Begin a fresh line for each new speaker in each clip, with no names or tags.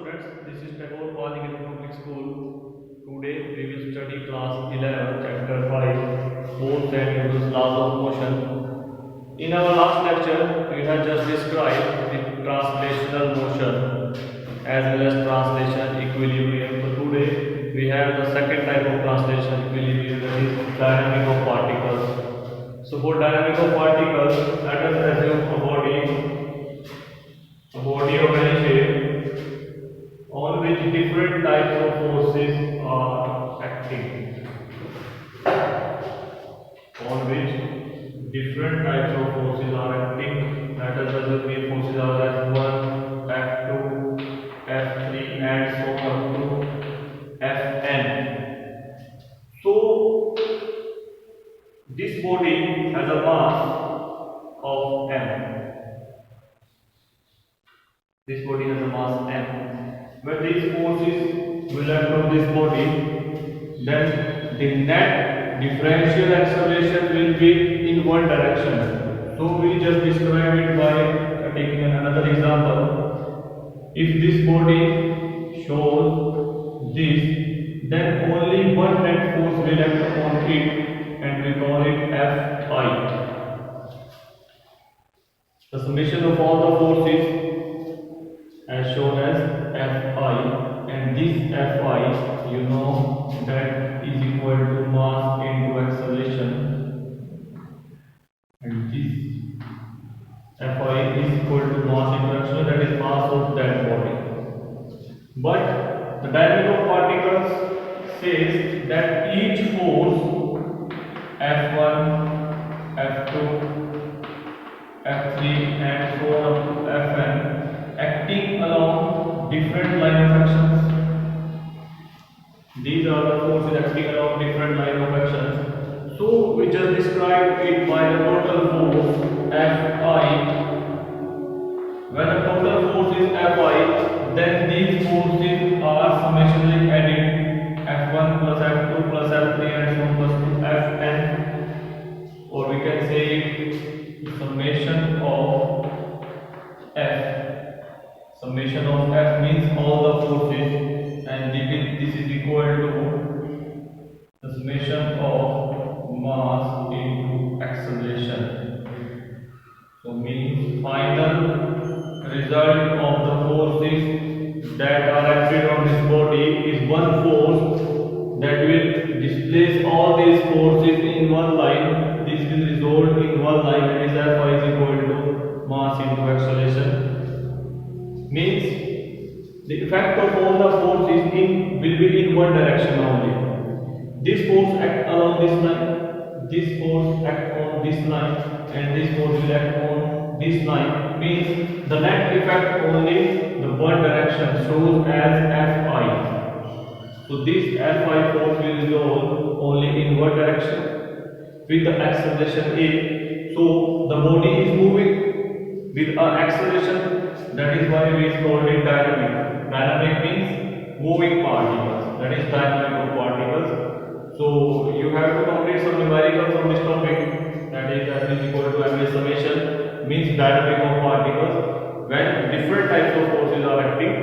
students, this is Tagore Polytechnic Public School. Today we will study class 11, chapter 5, Force and Newton's laws of motion. In our last lecture, we have just described the translational motion as well as translation equilibrium. So today we have the second type of translation equilibrium, that is dynamic of particles. So for dynamic of particles, let us assume a body of any shape on which different types of forces are acting. On which different types of forces are acting. Let us assume these forces are F1, F2, F3 and so on to Fn. So this body has a mass of m. This body has a mass m. When these forces will act on this body, then the net differential acceleration will be in one direction. So we just describe it by taking another example. If this body shows this, then only one net force will act upon it, and we call it Fi. The summation of all the forces as shown as Fi, and this Fi, you know, that is equal to mass into acceleration, and this Fi is equal to mass into acceleration, that is mass of that body. But the dynamic of particles says that each force F1, F2, F3 and so on up to Fn acting along different line of actions. These are the forces acting along different line of actions. So we just described it by the total force Fi. When the total force is Fi, then these forces are summationally added, F1 plus F2 plus F3 and so on plus to Fn, or we can say summation of F. Summation of F means all the forces, and this is equal to the summation of mass into acceleration. So means final result of the forces that are acted on this body is one force that will displace all these forces in one line. This will result in one line, that is F is equal to mass into acceleration. Means the effect of all the forces will be in one direction only. This force act along this line, this force act on this line, and this force will act on this line. Means the net effect only the one direction shows as Fi. So this Fi force will resolve only in one direction with the acceleration A. So the body is moving with an acceleration. That is why we call it dynamic. Dynamic means moving particles. That is dynamic of particles. So you have to complete some numericals on this topic. That is F is equal to ma summation means dynamic of particles when different types of forces are acting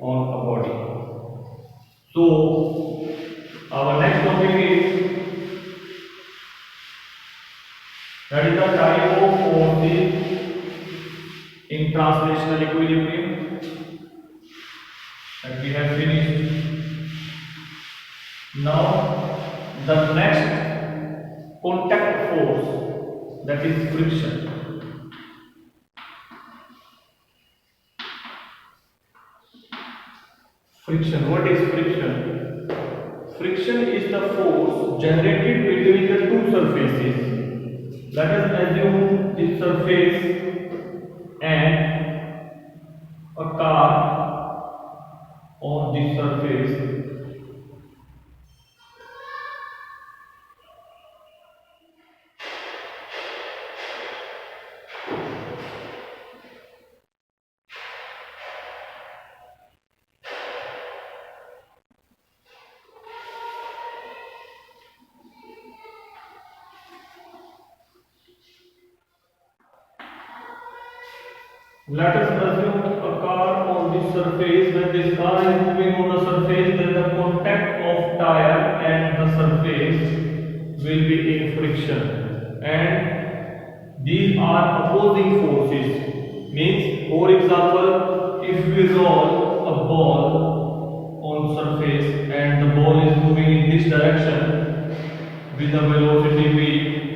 on a body. So our next topic is that is the type of forces in translational equilibrium that we have finished. Now the next contact force, that is friction. Friction. What is friction? Friction is the force generated between the two surfaces. Let us assume this surface and a car on this surface. Let us assume a car on this surface, when this car is moving on the surface, then the contact of tire and the surface will be in friction, and these are opposing forces. Means, for example, if we roll a ball on surface and the ball is moving in this direction with a velocity v,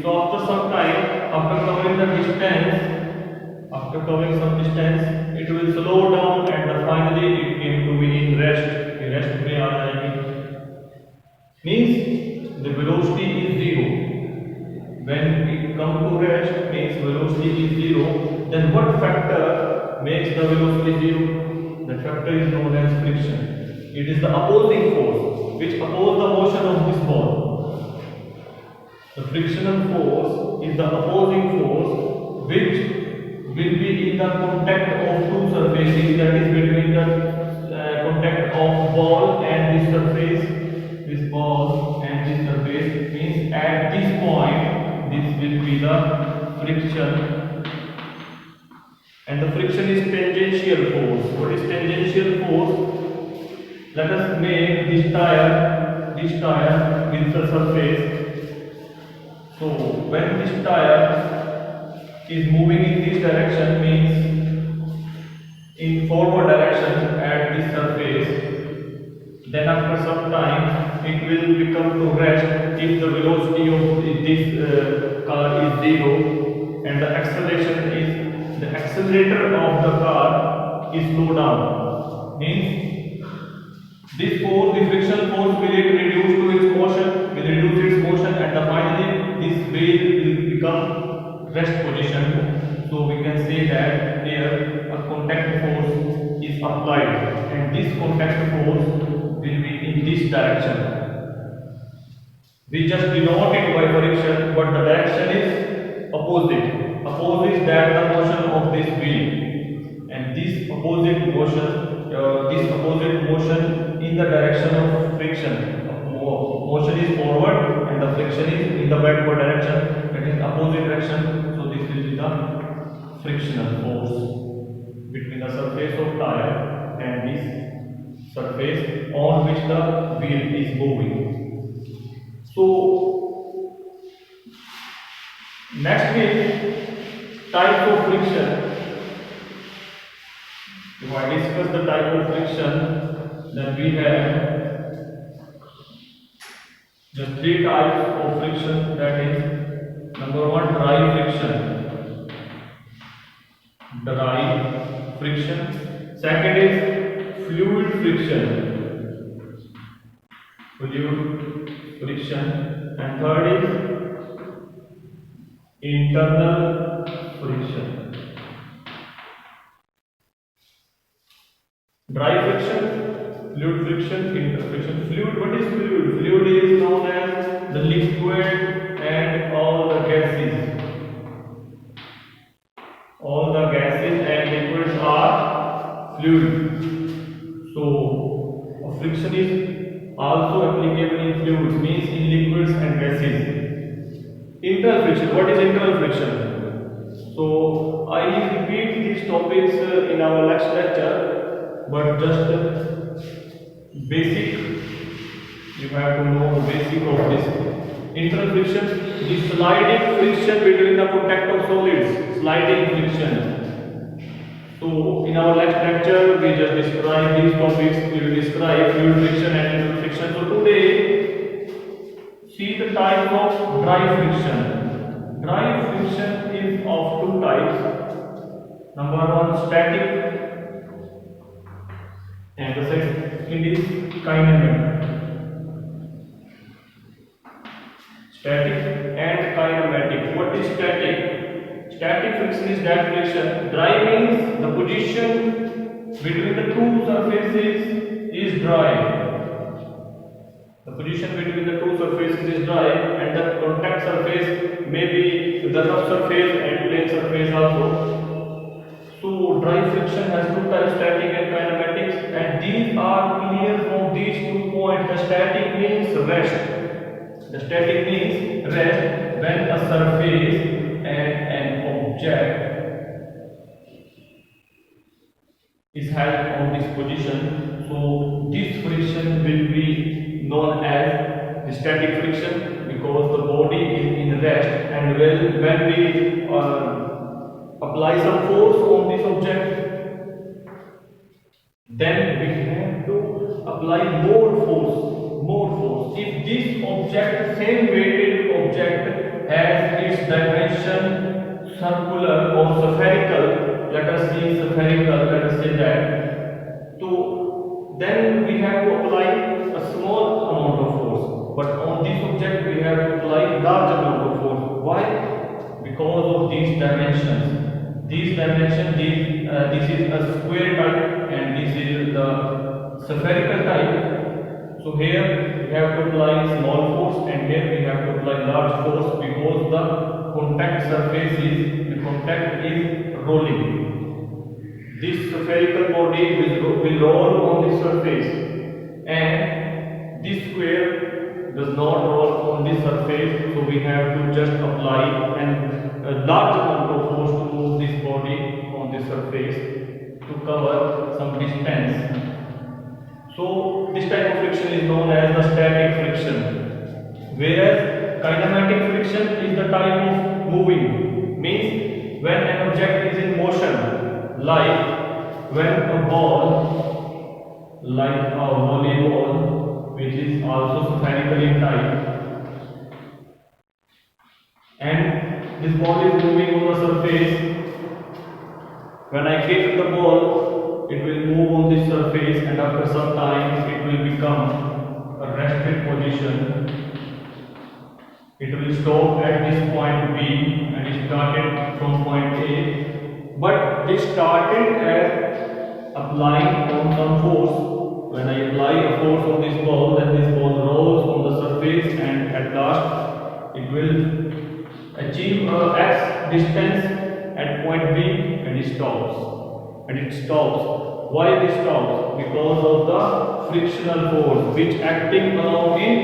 so after some time, after covering some distance, it will slow down and finally it came to be in rest. Rest में आ जाएगी. Means the velocity is zero. When we come to rest, means velocity is zero. Then what factor makes the velocity zero? That factor is known as friction. It is the opposing force which opposes the motion of this ball. The frictional force is the opposing force which will be in the contact of two surfaces, that is between the contact of ball and this surface. This ball and this surface, means at this point this will be the friction, and the friction is tangential force. What is tangential force? Let us make this tire with the surface. So when this tire is moving in this direction, means in forward direction at this surface, then after some time it will become to rest if the velocity of this car is zero and the accelerator of the car is slow down. Means this force, the friction force, will reduce to its motion, and finally this wheel will become rest position. So we can say that here a contact force is applied, and this contact force will be in this direction. We just denote it by friction, but the direction is opposite. Opposes that the motion of this wheel, and this opposite motion in the direction of friction. Motion is forward and the friction is in the backward direction, that is opposite direction. So this will be the frictional force between the surface of tire and this surface on which the wheel is moving. So next is type of friction. If I discuss the type of friction, then we have the three types of friction, that is number one, dry friction. Second is fluid friction, and third is internal friction. Dry friction, fluid friction, internal friction. Fluid, what is fluid? Fluid is known as the liquid and all the gases. All the gases and liquids are fluid. So friction is also applicable in fluids, means in liquids and gases. Internal friction, what is internal friction? So I repeat these topics in our next lecture, but just basic, you have to know the basic of this. Internal friction, the sliding friction between the contact of solids, sliding friction. So in our next lecture we just describe these topics. We will describe fluid friction and internal friction. So today, see the type of dry friction. Dry friction is of two types. Number one, static, and the second is kinematic. Static and kinematic. What is static? Static friction is that friction. Dry means the position between the two surfaces is dry. The position between the two surfaces is dry, and the contact surface may be the rough surface and plane surface also. So dry friction has two types, static and kinematics, and these are clear from these 2 points. The static means rest. The static means rest when a surface and an object is held on this position. So this friction will be known as the static friction, because the body is in rest, and when we apply some force on this object, then we have to apply more force. If this object, same weighted object, has its dimension circular or spherical, let us say spherical, let us say that, so then we have to apply a small amount of force, but on this object we have to apply large amount of force. Why? Because of these dimensions. This is a square type and this is the spherical type. So here we have to apply small force and here we have to apply large force, because the contact is rolling. This spherical body will roll on the surface, and this square does not roll on this surface, so we have to just apply a large amount of force to move this body on the surface to cover some distance. So this type of friction is known as the static friction, whereas kinematic friction is the type of moving, means when an object is in motion, like when a ball, like a volleyball, which is also spherical in type, and this ball is moving on the surface. When I kick the ball, it will move on this surface, and after some time it will become a rested position. It will stop at this point B and it started from point A, but this started as applying on some force. When I apply a force on this ball, then this ball rolls on the surface, and at last it will achieve a x distance at point B, and it stops. Why this stops? Because of the frictional force which acting along in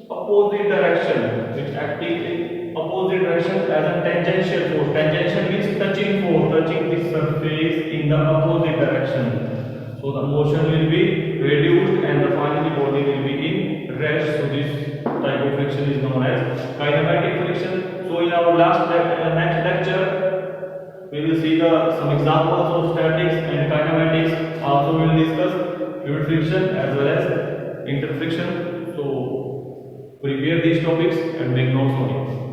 opposite direction, as a tangential force. Tangential means touching force, touching the surface in the opposite direction. So the motion will be reduced and the finally body will be in rest. So this type of friction is known as kinematic friction. So in our next lecture, we will see some examples of statics and kinematics. Also we will discuss fluid friction as well as interfriction. So prepare these topics and make notes on it.